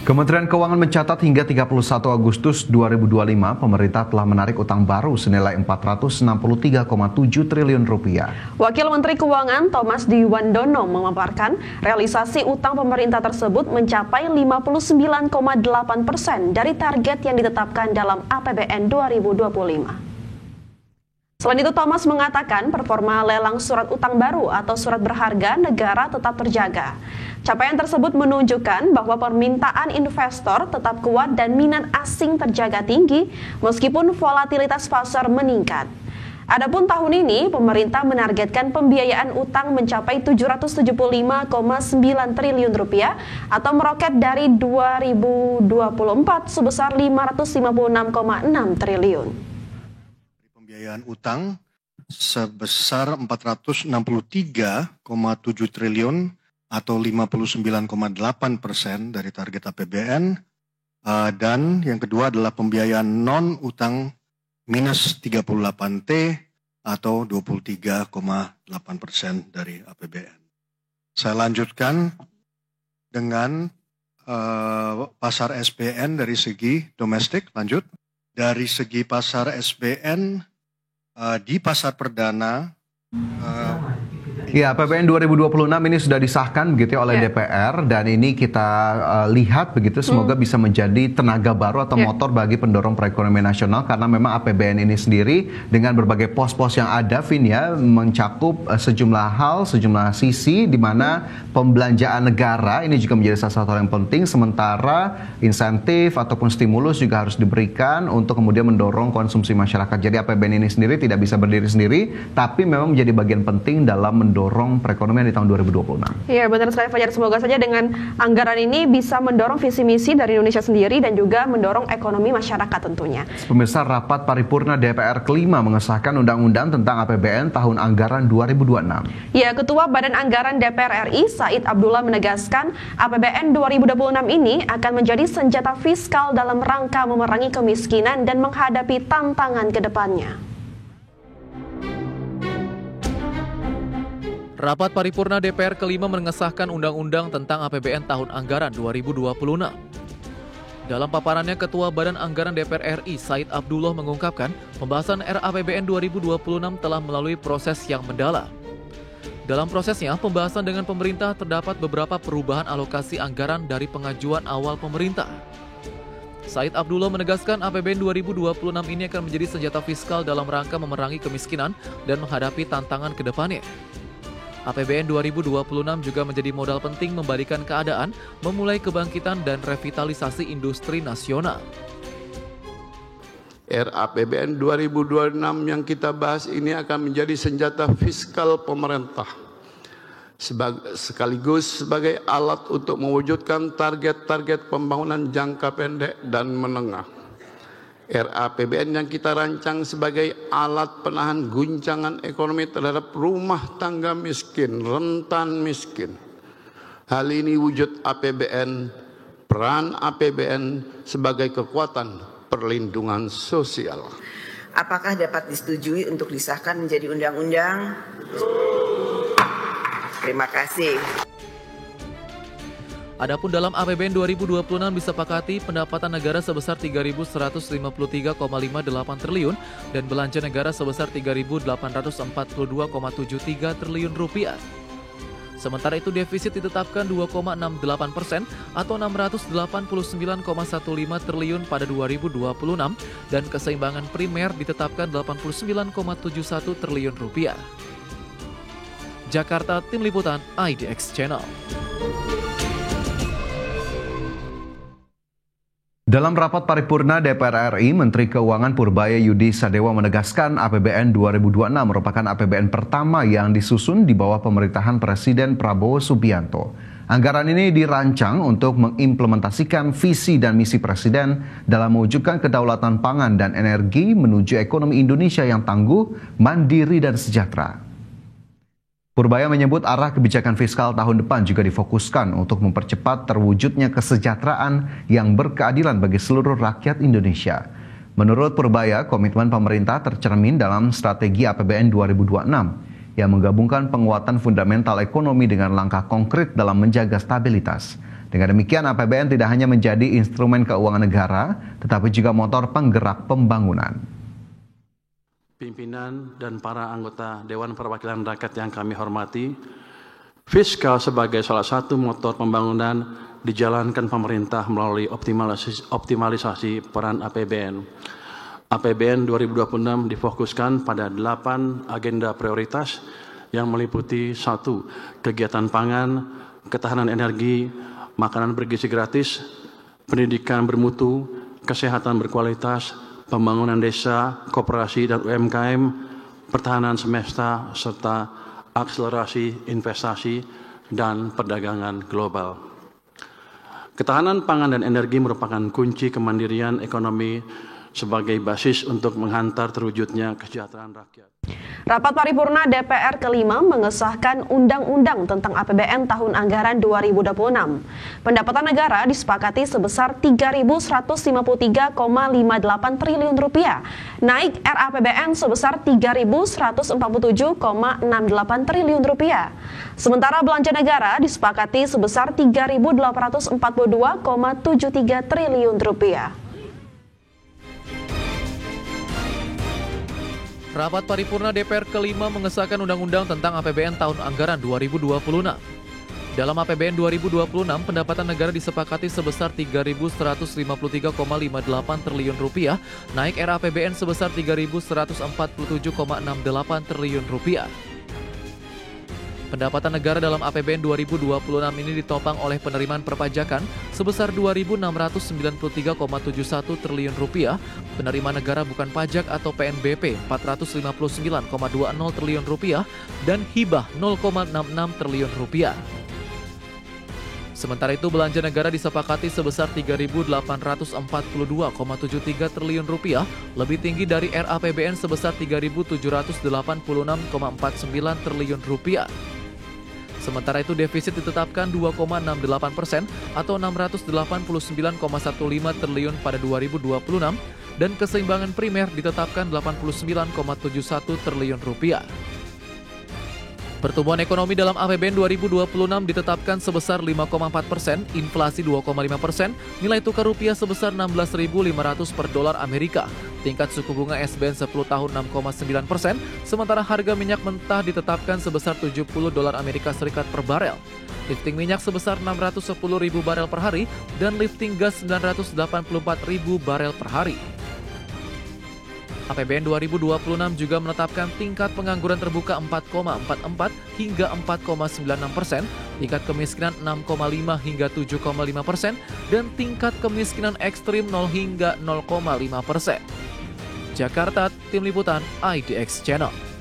Kementerian Keuangan mencatat hingga 31 Agustus 2025, pemerintah telah menarik utang baru senilai 463,7 triliun rupiah. Wakil Menteri Keuangan Thomas Dwiwandono memaparkan realisasi utang pemerintah tersebut mencapai 59,8% dari target yang ditetapkan dalam APBN 2025. Selain itu, Thomas mengatakan performa lelang surat utang baru atau surat berharga negara tetap terjaga. Capaian tersebut menunjukkan bahwa permintaan investor tetap kuat dan minat asing terjaga tinggi meskipun volatilitas pasar meningkat. Adapun tahun ini, pemerintah menargetkan pembiayaan utang mencapai 775,9 triliun rupiah atau meroket dari 2024 sebesar 556,6 triliun. Pembiayaan utang sebesar 463,7 triliun atau 59,8% dari target APBN. Dan yang kedua adalah pembiayaan non-utang minus 38T atau 23,8% dari APBN. Saya lanjutkan dengan pasar SBN dari segi domestik. Lanjut. Dari segi pasar SBN, di pasar perdana, APBN 2026 ini sudah disahkan begitu oleh DPR dan ini kita lihat begitu semoga bisa menjadi tenaga baru atau motor bagi pendorong perekonomian nasional karena memang APBN ini sendiri dengan berbagai pos-pos yang ada, Vin, ya, mencakup sejumlah hal, sejumlah sisi di mana pembelanjaan negara ini juga menjadi salah satu hal yang penting, sementara insentif ataupun stimulus juga harus diberikan untuk kemudian mendorong konsumsi masyarakat. Jadi APBN ini sendiri tidak bisa berdiri sendiri tapi memang menjadi bagian penting dalam mendorong perekonomian di tahun 2026. Iya, benar sekali Fajar. Semoga saja dengan anggaran ini bisa mendorong visi misi dari Indonesia sendiri dan juga mendorong ekonomi masyarakat tentunya. Pemirsa, rapat paripurna DPR kelima mengesahkan undang-undang tentang APBN tahun anggaran 2026. Ya, Ketua Badan Anggaran DPR RI Said Abdullah menegaskan APBN 2026 ini akan menjadi senjata fiskal dalam rangka memerangi kemiskinan dan menghadapi tantangan ke depannya. Rapat paripurna DPR kelima mengesahkan undang-undang tentang APBN tahun anggaran 2026. Dalam paparannya, Ketua Badan Anggaran DPR RI Said Abdullah mengungkapkan pembahasan RAPBN 2026 telah melalui proses yang mendalam. Dalam prosesnya, pembahasan dengan pemerintah terdapat beberapa perubahan alokasi anggaran dari pengajuan awal pemerintah. Said Abdullah menegaskan APBN 2026 ini akan menjadi senjata fiskal dalam rangka memerangi kemiskinan dan menghadapi tantangan ke depannya. APBN 2026 juga menjadi modal penting membalikan keadaan, memulai kebangkitan dan revitalisasi industri nasional. RAPBN 2026 yang kita bahas ini akan menjadi senjata fiskal pemerintah, sekaligus sebagai alat untuk mewujudkan target-target pembangunan jangka pendek dan menengah. RAPBN yang kita rancang sebagai alat penahan guncangan ekonomi terhadap rumah tangga miskin, rentan miskin. Hal ini wujud APBN, peran APBN sebagai kekuatan perlindungan sosial. Apakah dapat disetujui untuk disahkan menjadi undang-undang? Terima kasih. Adapun dalam APBN 2026 disepakati pendapatan negara sebesar 3.153,58 triliun dan belanja negara sebesar 3.842,73 triliun rupiah. Sementara itu defisit ditetapkan 2,68% atau 689,15 triliun pada 2026 dan keseimbangan primer ditetapkan 89,71 triliun rupiah. Jakarta, Tim Liputan IDX Channel. Dalam rapat paripurna DPR RI, Menteri Keuangan Purbaya Yudi Sadewa menegaskan APBN 2026 merupakan APBN pertama yang disusun di bawah pemerintahan Presiden Prabowo Subianto. Anggaran ini dirancang untuk mengimplementasikan visi dan misi Presiden dalam mewujudkan kedaulatan pangan dan energi menuju ekonomi Indonesia yang tangguh, mandiri, dan sejahtera. Purbaya menyebut arah kebijakan fiskal tahun depan juga difokuskan untuk mempercepat terwujudnya kesejahteraan yang berkeadilan bagi seluruh rakyat Indonesia. Menurut Purbaya, komitmen pemerintah tercermin dalam strategi APBN 2026 yang menggabungkan penguatan fundamental ekonomi dengan langkah konkret dalam menjaga stabilitas. Dengan demikian, APBN tidak hanya menjadi instrumen keuangan negara, tetapi juga motor penggerak pembangunan. Pimpinan dan para anggota Dewan Perwakilan Rakyat yang kami hormati, fiskal sebagai salah satu motor pembangunan dijalankan pemerintah melalui optimalisasi peran APBN. APBN 2026 difokuskan pada 8 agenda prioritas yang meliputi 1. Kegiatan pangan, ketahanan energi, makanan bergizi gratis, pendidikan bermutu, kesehatan berkualitas, pembangunan desa, koperasi dan UMKM, pertahanan semesta, serta akselerasi investasi dan perdagangan global. Ketahanan pangan dan energi merupakan kunci kemandirian ekonomi sebagai basis untuk menghantar terwujudnya kesejahteraan rakyat. Rapat paripurna DPR kelima mengesahkan Undang-Undang tentang APBN tahun anggaran 2026. Pendapatan negara disepakati sebesar Rp3.153,58 triliun, naik RAPBN sebesar Rp3.147,68 triliun. Sementara belanja negara disepakati sebesar Rp3.842,73 triliun. Rapat paripurna DPR kelima mengesahkan Undang-Undang tentang APBN tahun anggaran 2026. Dalam APBN 2026, pendapatan negara disepakati sebesar Rp3.153,58 triliun, naik RAPBN sebesar Rp3.147,68 triliun. Pendapatan negara dalam APBN 2026 ini ditopang oleh penerimaan perpajakan sebesar Rp2.693,71 triliun, penerimaan negara bukan pajak atau PNBP Rp459,20 triliun, dan hibah Rp0,66 triliun. Sementara itu, belanja negara disepakati sebesar Rp3.842,73 triliun, lebih tinggi dari RAPBN sebesar Rp3.786,49 triliun. Sementara itu, defisit ditetapkan 2,68% atau Rp689,15 triliun pada 2026 dan keseimbangan primer ditetapkan Rp89,71 triliun. Pertumbuhan ekonomi dalam APBN 2026 ditetapkan sebesar 5,4%, inflasi 2,5%, nilai tukar rupiah sebesar 16.500 per dolar Amerika, tingkat suku bunga SBN 10 tahun 6,9%, sementara harga minyak mentah ditetapkan sebesar 70 dolar Amerika Serikat per barel. Lifting minyak sebesar 610.000 barel per hari dan lifting gas 984.000 barel per hari. APBN 2026 juga menetapkan tingkat pengangguran terbuka 4,44 hingga 4,96%, tingkat kemiskinan 6,5 hingga 7,5%, dan tingkat kemiskinan ekstrim 0 hingga 0,5%. Jakarta, Tim Liputan IDX Channel.